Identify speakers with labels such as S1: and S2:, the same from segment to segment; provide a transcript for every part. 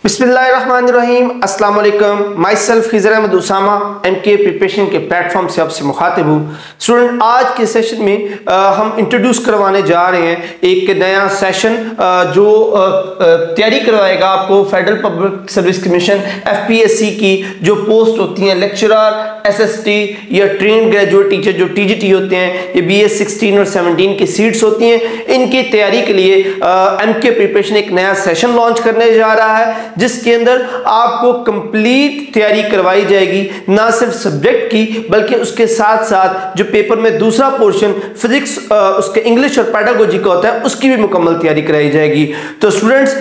S1: बिस्मिल्लाहिर्रहमानिर्रहीम अस्सलाम वालेकुम। My self Khizar Ahmed Usama MK preparation के प्लेटफॉर्म से आपसे मुखातिब हूँ। स्टूडेंट, आज के सेशन में हम इंट्रोड्यूस करवाने जा रहे हैं एक नया सेशन जो तैयारी करवाएगा आपको federal public service commission FPSC की जो पोस्ट होती हैं लेक्चरर, SST या ट्रेन ग्रेजुएट टीचर जो TGT होते हैं, ये BS 16 और 17 की सीट्स होती हैं। इनकी तैयारी के लिए MK प्रिपरेशन एक नया सेशन लॉन्च करने जा रहा है जिसके अंदर आपको कंप्लीट तैयारी करवाई जाएगी, ना सिर्फ सब्जेक्ट की बल्कि उसके साथ साथ जो पेपर में दूसरा पोर्शन फिजिक्स उसके इंग्लिश और पेडागोजी का होता है उसकी भी मुकम्मल तैयारी कराई जाएगी। तो स्टूडेंट्स,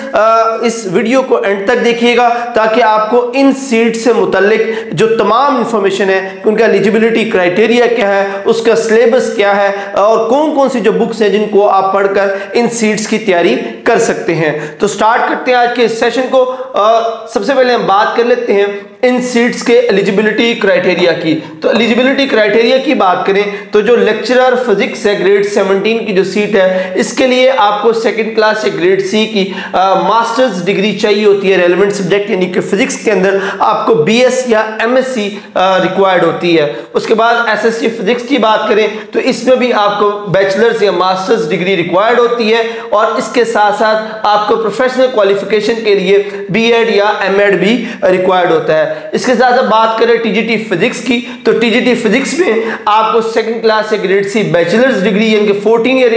S1: इस वीडियो को एंड तक देखिएगा ताकि आपको इन सीट से मुतल्लिक जो तमाम इंफॉर्मेशन है, उनका एलिजिबिलिटी क्राइटेरिया क्या है, उसका सिलेबस क्या है और कौन कौन सी जो बुक्स हैं जिनको आप पढ़कर इन सीट्स की तैयारी कर सकते हैं। तो स्टार्ट करते हैं आज के इस सेशन को। सबसे पहले हम बात कर लेते हैं इन सीट्स के एलिजिबिलिटी क्राइटेरिया की। तो एलिजिबिलिटी क्राइटेरिया की बात करें तो जो लेक्चरर फिजिक्स है ग्रेड 17 की जो सीट है, इसके लिए आपको सेकंड क्लास या ग्रेड C की मास्टर्स डिग्री चाहिए होती है रेलेवेंट सब्जेक्ट, यानी कि फिजिक्स के अंदर आपको BS या MSc रिक्वायर्ड होती है। उसके बाद SST फिजिक्स की बात करें तो इसमें भी आपको बैचलर्स या मास्टर्स डिग्री रिक्वायर्ड होती है और इसके साथ साथ आपको प्रोफेशनल क्वालिफिकेशन के लिए BEd या MEd भी रिक्वायर्ड होता है। इसके साथ साथ बात करें TGT फिजिक्स की तो TGT फिजिक्स में आपको सेकंड क्लास या ग्रेड C बैचलर्स डिग्री यानी कि 14 ईयर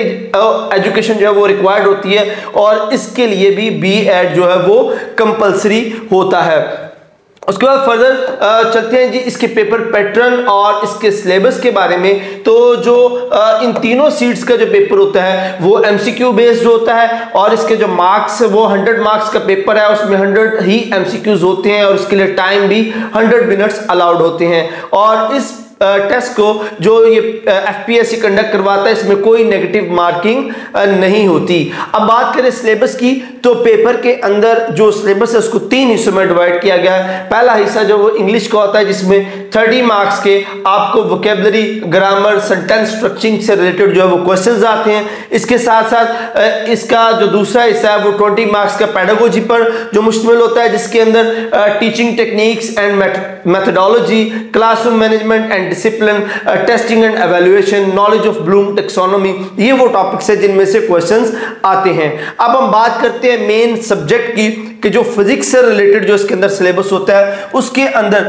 S1: एजुकेशन जो है वो रिक्वायर्ड होती है और इसके लिए भी BEd जो है वो कंपलसरी होता है। उसके बाद फर्दर चलते हैं जी इसके पेपर पैटर्न और इसके सिलेबस के बारे में। तो जो इन तीनों सीट्स का जो पेपर होता है वो MCQ बेस्ड होता है और इसके जो मार्क्स वो 100 मार्क्स का पेपर है, उसमें 100 ही MCQs होते हैं और इसके लिए टाइम भी 100 मिनट्स अलाउड होते हैं। और इस टेस्ट को जो ये FPSC कंडक्ट करवाता है इसमें कोई नेगेटिव मार्किंग नहीं होती। अब बात करें सिलेबस की तो पेपर के अंदर जो सिलेबस है उसको 3 हिस्सों में डिवाइड किया गया है। पहला हिस्सा जो वो इंग्लिश का होता है जिसमें 30 मार्क्स के आपको वोकेबलरी, ग्रामर, सेंटेंस स्ट्रक्चरिंग से रिलेटेड जो है वो क्वेश्चंस आते हैं। इसके साथ साथ इसका जो दूसरा हिस्सा है वो 20 मार्क्स का पेडागोजी पर जो मुश्तमिल होता है, जिसके अंदर teaching techniques and methodology, classroom management and discipline, testing and evaluation, knowledge of Bloom taxonomy, ये वो टॉपिक्स है जिनमें से क्वेश्चंस आते हैं। अब हम बात करते हैं मेन सब्जेक्ट की कि जो फिजिक्स से रिलेटेड जो इसके अंदर सिलेबस होता है उसके अंदर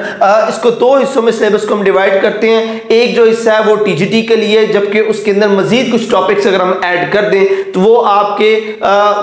S1: इसको 2 हिस्सों में सिलेबस को हम डिवाइड करते हैं। एक जो हिस्सा है वो TGT के लिए, जबकि उसके अंदर मजीद कुछ टॉपिक्स अगर हम ऐड कर दें तो वो आपके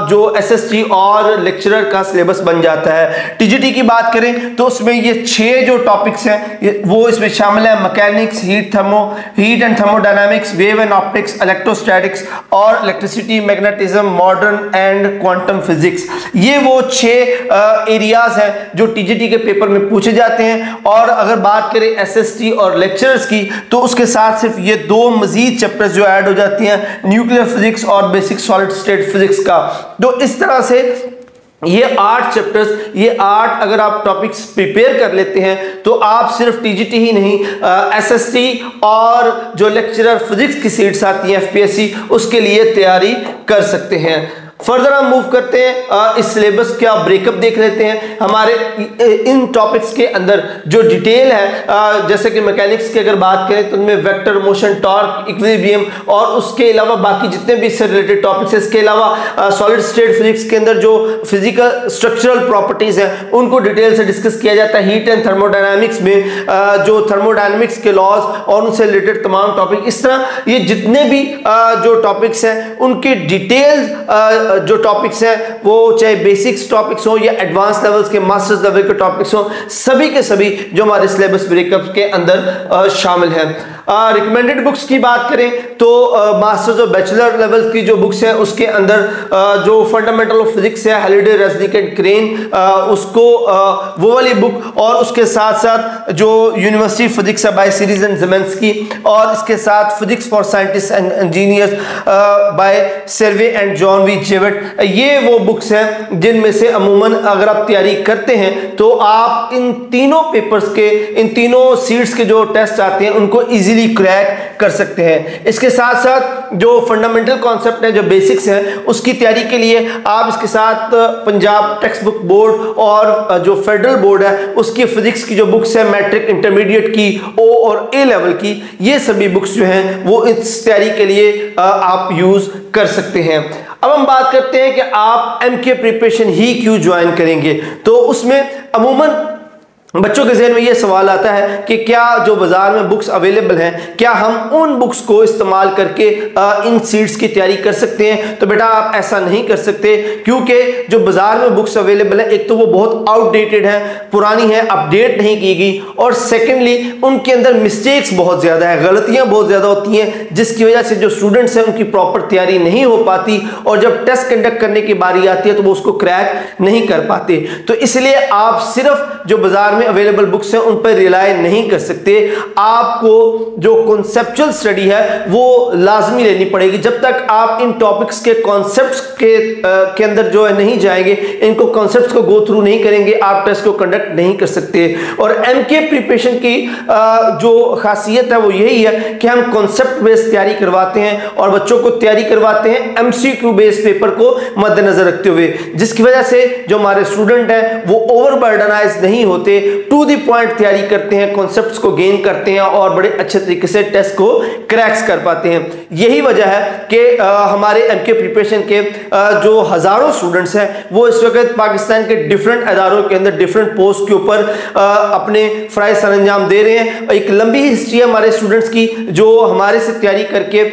S1: जो SST और लेक्चरर का सिलेबस बन जाता है। TGT की बात करें तो उसमें ये 6 जो टॉपिक्स हैं वो इसमें शामिल है: mechanics, heat and thermodynamics, wave and optics, electrostatics और electricity, magnetism, modern and quantum physics. ये वो 6 एरियाज हैं जो TGT के पेपर में पूछे जाते हैं। और अगर बात करें SST और लेक्चरर्स की तो उसके साथ सिर्फ ये 2 मजीद चैप्टर्स जो ऐड हो जाती हैं, न्यूक्लियर फिजिक्स और बेसिक सॉलिड स्टेट फिजिक्स का। तो इस तरह से ये 8 चैप्टर्स, ये 8 अगर आप टॉपिक्स प्रिपेयर कर लेते हैं तो आप सिर्फ TGT ही नहीं SST और जो लेक्चरर फिजिक्स की सीट्स आती हैं FPSC उसके लिए तैयारी कर सकते हैं। फर्दर हम मूव करते हैं, इस सिलेबस का ब्रेकअप देख लेते हैं। हमारे इन टॉपिक्स के अंदर जो डिटेल है, जैसे कि मैकेनिक्स की अगर बात करें तो उनमें वेक्टर, मोशन, टॉर्क, इक्विलिब्रियम और उसके अलावा बाकी जितने भी इससे रिलेटेड टॉपिक्स हैं, इसके अलावा सॉलिड स्टेट फिजिक्स के अंदर जो फिजिकल स्ट्रक्चरल प्रॉपर्टीज हैं उनको डिटेल से डिस्कस किया जाता है। हीट एंड थर्मोडायनामिक्स में जो थर्मोडायनामिक्स के लॉज और उनसे रिलेटेड तमाम टॉपिक, इस तरह ये जितने भी जो टॉपिक्स हैं उनके डिटेल जो टॉपिक्स हैं वो चाहे बेसिक्स टॉपिक्स हो या एडवांस लेवल्स के मास्टर्स लेवल के टॉपिक्स हो, सभी के सभी जो हमारे सिलेबस ब्रेकअप के अंदर शामिल हैं। रिकमेंडेड बुक्स की बात करें तो मास्टर्स और बैचलर लेवल की जो बुक्स हैं उसके अंदर जो फंडामेंटल ऑफ फिजिक्स है, हैलिडे, रेज़निक एंड क्रेन, उसको वो वाली बुक और उसके साथ साथ जो यूनिवर्सिटी फिजिक्स है बाय सीरीज एंड ज़ेमेंस्की और इसके साथ physics for scientist and engineers by Serway and John वी जेवेट, ये वो बुक्स हैं जिनमें से अमूमन अगर आप तैयारी करते हैं तो आप इन तीनों पेपर्स के, इन तीनों सीट्स के जो टेस्ट आते हैं उनको ईजिली इजीली क्रैक कर सकते हैं। इसके साथ साथ जो फंडामेंटल कॉन्सेप्ट है, जो बेसिक्स हैं, उसकी तैयारी के लिए आप इसके साथ पंजाब टेक्स्ट बुक बोर्ड और जो फेडरल बोर्ड है उसकी फिजिक्स की जो बुक्स है, मैट्रिक इंटरमीडिएट की, ओ और ए लेवल की, ये सभी बुक्स जो हैं वो इस तैयारी के लिए आप यूज कर सकते हैं। अब हम बात करते हैं कि आप एमके प्रिपरेशन ही क्यों ज्वाइन करेंगे। तो उसमें अमूमन बच्चों के ज़हन में ये सवाल आता है कि क्या जो बाजार में बुक्स अवेलेबल हैं, क्या हम उन बुक्स को इस्तेमाल करके इन सीट्स की तैयारी कर सकते हैं। तो बेटा आप ऐसा नहीं कर सकते, क्योंकि जो बाजार में बुक्स अवेलेबल है, एक तो वो बहुत आउटडेटेड है, पुरानी है, अपडेट नहीं की गई, और सेकेंडली उनके अंदर मिस्टेक्स बहुत ज़्यादा है, गलतियां बहुत ज़्यादा होती हैं, जिसकी वजह से जो स्टूडेंट्स हैं उनकी प्रॉपर तैयारी नहीं हो पाती, और जब टेस्ट कंडक्ट करने की बारी आती है तो वो उसको क्रैक नहीं कर पाते। तो इसलिए आप सिर्फ जो बाजार में अवेलेबल बुक्स हैं उन पर रिलाय नहीं कर सकते। आपको जो कॉन्सेप्चुअल स्टडी है वो लाजमी लेनी पड़ेगी। जब तक आप इन टॉपिक्स के कॉन्सेप्ट्स के अंदर जो है नहीं जाएंगे, इनको कॉन्सेप्ट्स को गो थ्रू नहीं करेंगे, आप टेस्ट को कंडक्ट नहीं कर सकते। और एमके प्रिपरेशन की जो खासियत है वो यही है कि हम कॉन्सेप्ट बेस्ड तैयारी करवाते हैं और बच्चों को तैयारी करवाते हैं एमसीक्यू बेस्ड पेपर को मद्देनजर रखते हुए, जिसकी वजह से जो हमारे स्टूडेंट हैं वो ओवरबर्डनाइज नहीं होते, टू द पॉइंट तैयारी करते हैं, कॉन्सेप्ट्स को गेन करते हैं और बड़े अच्छे तरीके से टेस्ट को क्रैक्स कर पाते हैं। यही वजह है कि हमारे एमके प्रिपरेशन के जो हजारों स्टूडेंट्स हैं वो इस वक्त पाकिस्तान के डिफरेंट अदारों के अंदर डिफरेंट पोस्ट के ऊपर अपने फराइज सरंजाम दे रहे हैं। एक लंबी हिस्ट्री है हमारे स्टूडेंट्स की जो हमारे से तैयारी करके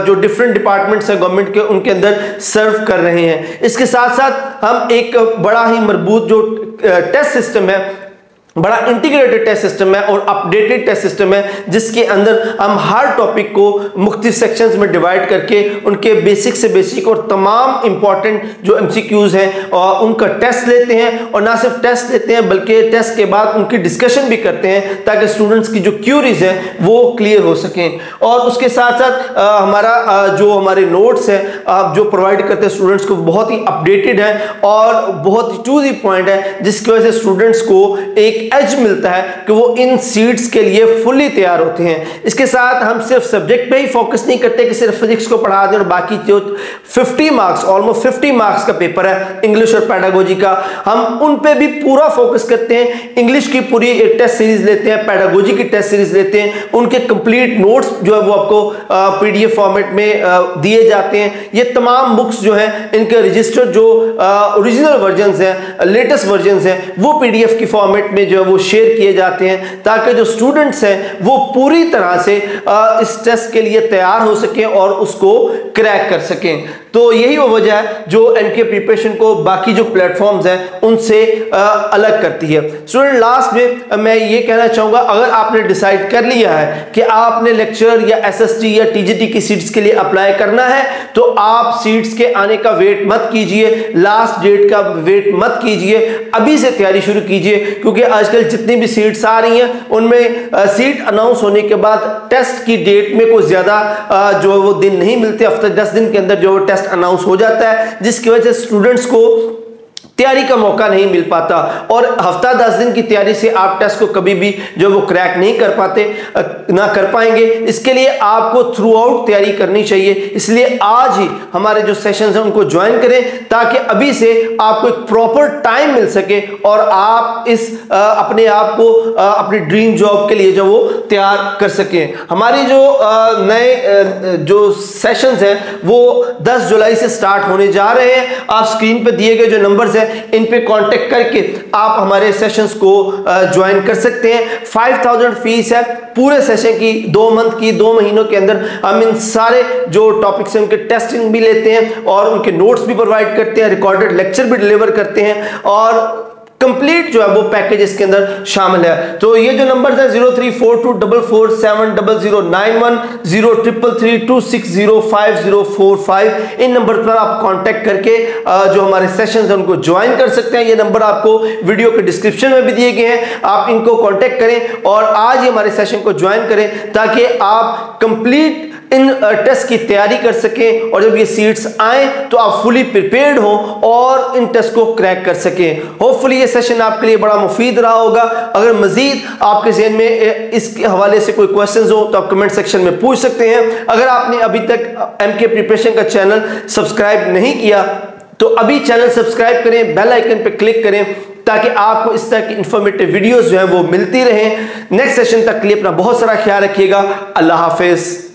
S1: जो डिफरेंट डिपार्टमेंट्स हैं गवर्नमेंट के, उनके अंदर सर्व कर रहे हैं। इसके साथ साथ हम एक बड़ा ही मजबूत जो टेस्ट सिस्टम है, बड़ा इंटीग्रेटेड टेस्ट सिस्टम है और अपडेटेड टेस्ट सिस्टम है, जिसके अंदर हम हर टॉपिक को मुख्तलिफ सेक्शंस में डिवाइड करके उनके बेसिक से बेसिक और तमाम इंपॉर्टेंट जो एमसीक्यूज हैं और उनका टेस्ट लेते हैं, और ना सिर्फ टेस्ट लेते हैं बल्कि टेस्ट के बाद उनकी डिस्कशन भी करते हैं ताकि स्टूडेंट्स की जो क्यूरीज हैं वो क्लियर हो सकें। और उसके साथ साथ हमारा जो हमारे नोट्स हैं आप जो प्रोवाइड करते हैं स्टूडेंट्स को बहुत ही अपडेटेड है और बहुत ही टू द पॉइंट है, जिसकी वजह से स्टूडेंट्स को एक एज मिलता है कि वो इन सीट्स के लिए फुल्ली तैयार होते हैं। इसके साथ हम सिर्फ सब्जेक्ट पे ही फोकस नहीं करते कि सिर्फ फिजिक्स को पढ़ा दें और बाकी जो 50 मार्क्स ऑलमोस्ट 50 मार्क्स का पेपर है इंग्लिश और पैडागोजी का, हम उन पे भी पूरा फोकस करते हैं। इंग्लिश की पूरी एक टेस्ट सीरीज लेते हैं, पैडागोजी की टेस्ट सीरीज लेते हैं, उनके कंप्लीट नोट्स जो है वो आपको पीडीएफ फॉर्मेट में दिए जाते हैं। ये तमाम बुक्स जो हैं इनके रजिस्टर जो ओरिजिनल वर्जन हैं, लेटेस्ट वर्जन हैं, वो पीडीएफ की फॉर्मेट में जो है वो शेयर किए जाते हैं ताकि जो स्टूडेंट्स हैं वो पूरी तरह से इस टेस्ट के लिए तैयार हो सकें और उसको क्रैक कर सकें। तो यही वो वजह है जो एमके प्रिपरेशन को बाकी जो प्लेटफॉर्म्स हैं उनसे अलग करती है। स्टूडेंट लास्ट में मैं ये कहना चाहूँगा, अगर आपने डिसाइड कर लिया है कि आपने लेक्चर या एसएसटी या टीजीटी की सीट्स के लिए अप्लाई करना है तो आप सीट्स के आने का वेट मत कीजिए, लास्ट डेट का वेट मत कीजिए, अभी से तैयारी शुरू कीजिए, क्योंकि आजकल जितनी भी सीट्स आ रही हैं उनमें सीट अनाउंस होने के बाद टेस्ट की डेट में कोई ज़्यादा जो वो दिन नहीं मिलते, हफ्ते 10 दिन के अंदर जो टेस्ट अनाउंस हो जाता है, जिसकी वजह से स्टूडेंट्स को तैयारी का मौका नहीं मिल पाता और हफ्ता 10 दिन की तैयारी से आप टेस्ट को कभी भी जो वो क्रैक नहीं कर पाते ना कर पाएंगे। इसके लिए आपको थ्रू आउट तैयारी करनी चाहिए। इसलिए आज ही हमारे जो सेशंस हैं उनको ज्वाइन करें ताकि अभी से आपको एक प्रॉपर टाइम मिल सके और आप इस अपने आप को अपनी ड्रीम जॉब के लिए जो वो तैयार कर सकें। हमारी जो नए जो सेशंस हैं वो 10 जुलाई से स्टार्ट होने जा रहे हैं। आप स्क्रीन पर दिए गए जो नंबर्स हैं इन पे कांटेक्ट करके आप हमारे सेशंस को ज्वाइन कर सकते हैं। 5000 फीस है पूरे सेशन की, 2 मंथ की, 2 महीनों के अंदर हम इन सारे जो टॉपिक्स हैं उनके टेस्टिंग भी लेते हैं और उनके नोट्स भी प्रोवाइड करते हैं, रिकॉर्डेड लेक्चर भी डिलीवर करते हैं और कंप्लीट जो है वो पैकेज इसके अंदर शामिल है। तो ये जो नंबर है 0342447091 0332605045, इन नंबर पर आप कांटेक्ट करके जो हमारे सेशंस हैं उनको ज्वाइन कर सकते हैं। ये नंबर आपको वीडियो के डिस्क्रिप्शन में भी दिए गए हैं, आप इनको कांटेक्ट करें और आज ही हमारे सेशन को ज्वाइन करें ताकि आप कंप्लीट इन टेस्ट की तैयारी कर सकें और जब ये सीट्स आए तो आप फुली प्रिपेयर्ड हो और इन टेस्ट को क्रैक कर सकें। होपफुली ये सेशन आपके लिए बड़ा मुफीद रहा होगा। अगर मजीद आपके ज़हन में इसके हवाले से कोई क्वेश्चंस हो तो आप कमेंट सेक्शन में पूछ सकते हैं। अगर आपने अभी तक एमके प्रिपरेशन का चैनल सब्सक्राइब नहीं किया तो अभी चैनल सब्सक्राइब करें, बेल आइकन पे क्लिक करें ताकि आपको इस तरह की इंफॉर्मेटिव वीडियोस जो है वो मिलती रहें। नेक्स्ट सेशन तक के लिए अपना बहुत सारा ख्याल रखिएगा। अल्लाह हाफिज।